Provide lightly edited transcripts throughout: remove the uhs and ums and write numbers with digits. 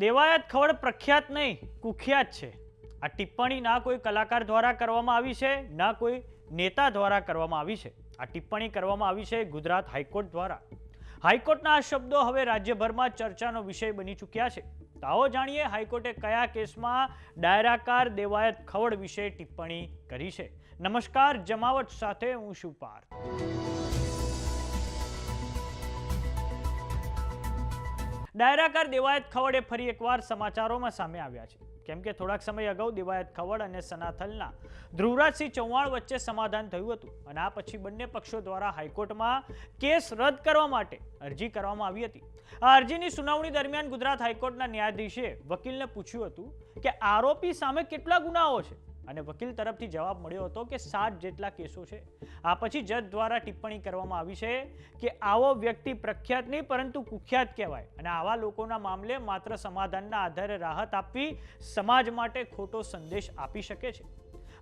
દેવાયત ખવડ પ્રખ્યાત નહીં, કુખ્યાત છે. આ ટિપ્પણી ના કોઈ કલાકાર દ્વારા કરવામાં આવી છે, ના કોઈ નેતા દ્વારા કરવામાં આવી છે. આ ટિપ્પણી કરવામાં આવી છે ગુજરાત હાઈકોર્ટ દ્વારા. હાઈકોર્ટના આ શબ્દો હવે રાજ્યભરમાં ચર્ચાનો વિષય બની ચૂક્યા છે. તો આવો જાણીએ હાઈકોર્ટે કયા કેસમાં ડાયરાકાર દેવાયત ખવડ વિશે ટિપ્પણી કરી છે. નમસ્કાર, જમાવટ સાથે હું છું પાર્થ. ડાયરાકાર દેવાયત ખવડ ફરી એકવાર સમાચારોમાં સામે આવ્યા છે. કેમ કે થોડાક સમય અગાઉ દેવાયત ખવડ અને સનાથલના ધ્રુવરાજસિંહ ચૌહાણ વચ્ચે સમાધાન થયું હતું અને આ પછી બંને પક્ષો દ્વારા હાઈકોર્ટમાં કેસ રદ કરવા માટે અરજી કરવામાં આવી હતી. આ અરજીની સુનાવણી દરમિયાન ગુજરાત હાઈકોર્ટના ન્યાયાધીશે વકીલને પૂછ્યું હતું કે આરોપી સામે કેટલા ગુનાઓ છે અને વકીલ તરફથી જવાબ મળ્યો હતો કે 7 જેટલા કેસો છે. આ પછી જજ દ્વારા ટિપ્પણી કરવામાં આવી છે કે આવો વ્યક્તિ પ્રખ્યાત નહીં પરંતુ કુખ્યાત કહેવાય અને આવા લોકોના મામલે માત્ર સમાધાનના આધારે રાહત આપવી સમાજ માટે ખોટો સંદેશ આપી શકે છે.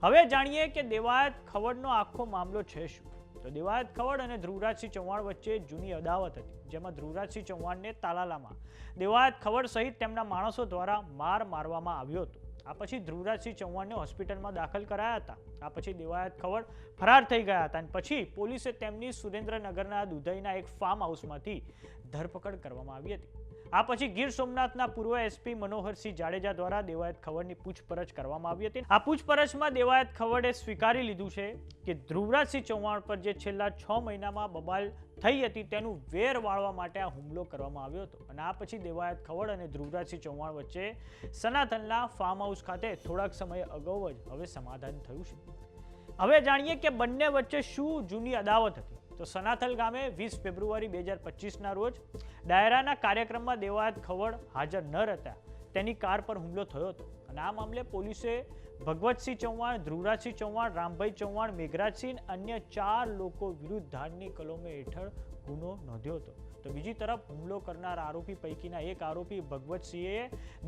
હવે જાણીએ કે દેવાયત ખવડનો આખો મામલો છે શું. તો દેવાયત ખવડ અને ધ્રુવરાજસિંહ ચૌહાણ વચ્ચે જૂની અદાવત હતી, જેમાં ધ્રુવરાજસિંહ ચૌહાણને તાલાલામાં દેવાયત ખવડ સહિત તેમના માણસો દ્વારા મારવામાં આવ્યો હતો. આ પછી ધ્રુવરાજસિંહ ચૌહાણને હોસ્પિટલમાં દાખલ કરાયા હતા. આ પછી દેવાયત ખવડ ફરાર થઈ ગયા હતા અને પછી પોલીસે તેમની સુરેન્દ્રનગરના દુધઈના એક ફાર્મ હાઉસમાંથી ધરપકડ કરવામાં આવી હતી. આ પછી ગીર સોમનાથના પૂર્વ એસપી મનોહરસિંહ જાડેજા દ્વારા દેવાયત ખવડની પૂછપરછ કરવામાં આવી હતી. આ પૂછપરછમાં દેવાયત ખવડે સ્વીકારી લીધું છે કે ધ્રુવરાજસિંહ ચૌહાણ પર જે છેલ્લા 6 મહિનામાં બબાલ થઈ હતી તેનું વેર વાળવા માટે આ હુમલો કરવામાં આવ્યો હતો અને આ પછી દેવાયત ખવડ અને ધ્રુવરાજસિંહ ચૌહાણ વચ્ચે સનાતનના ફાર્મ હાઉસ ખાતે થોડાક સમય અગાઉ જ હવે સમાધાન થયું છે. હવે જાણીએ કે બંને વચ્ચે શું જૂની અદાવત હતી. તો સનાથલ ગામે 20 ફેબ્રુઆરી 2025ના રોજ ડાયરાના કાર્યક્રમમાં દેવાયત ખવડ હાજર ન રહેતા તેની કાર પર હુમલો થયો હતો અને આ મામલે પોલીસે ભગવતસિંહ ચૌહાણ, ધ્રુવરાજસિંહ ચૌહાણ, રામભાઈ ચૌહાણ, મેઘરાજસિંહ અન્ય 4 લોકો વિરુદ્ધ ધારની કલમો હેઠળ ગુનો નોંધ્યો હતો. તો બીજી તરફ હુમલો કરનાર આરોપી પૈકીના એક આરોપી ભગવતસિંહે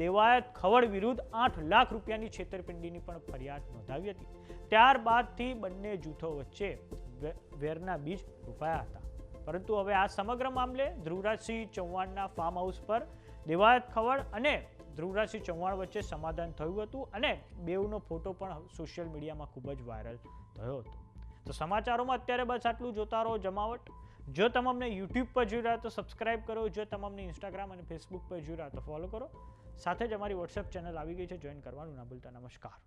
દેવાયત ખવડ વિરુદ્ધ 8 લાખ રૂપિયાની છેતરપિંડીની પણ ફરિયાદ નોંધાવી હતી. ત્યારબાદથી બંને જૂથો વચ્ચે વેરના બીજ રોપાયા હતા. પરંતુ હવે આ સમગ્ર મામલે ધ્રુવરાજસિંહ ચૌહાણના ફાર્મ હાઉસ પર દેવાયત ખવડ અને ધ્રુવરાજસિંહ ચૌહાણ વચ્ચે સમાધાન થયું હતું અને બેઉનો ફોટો પણ સોશિયલ મીડિયામાં ખૂબ જ વાયરલ થયો હતો. તો સમાચારોમાં અત્યારે બસ આટલું. જોતા રહો જમાવટ. જો તમે અમને યુટ્યુબ પર જોઈ રહ્યા તો સબસ્ક્રાઇબ કરો. જો તમે અમને ઇન્સ્ટાગ્રામ અને ફેસબુક પર જોઈ રહ્યા તો ફોલો કરો. સાથે જ અમારી વોટ્સએપ ચેનલ આવી ગઈ છે, જોઈન કરવાનું ના ભૂલતા. નમસ્કાર.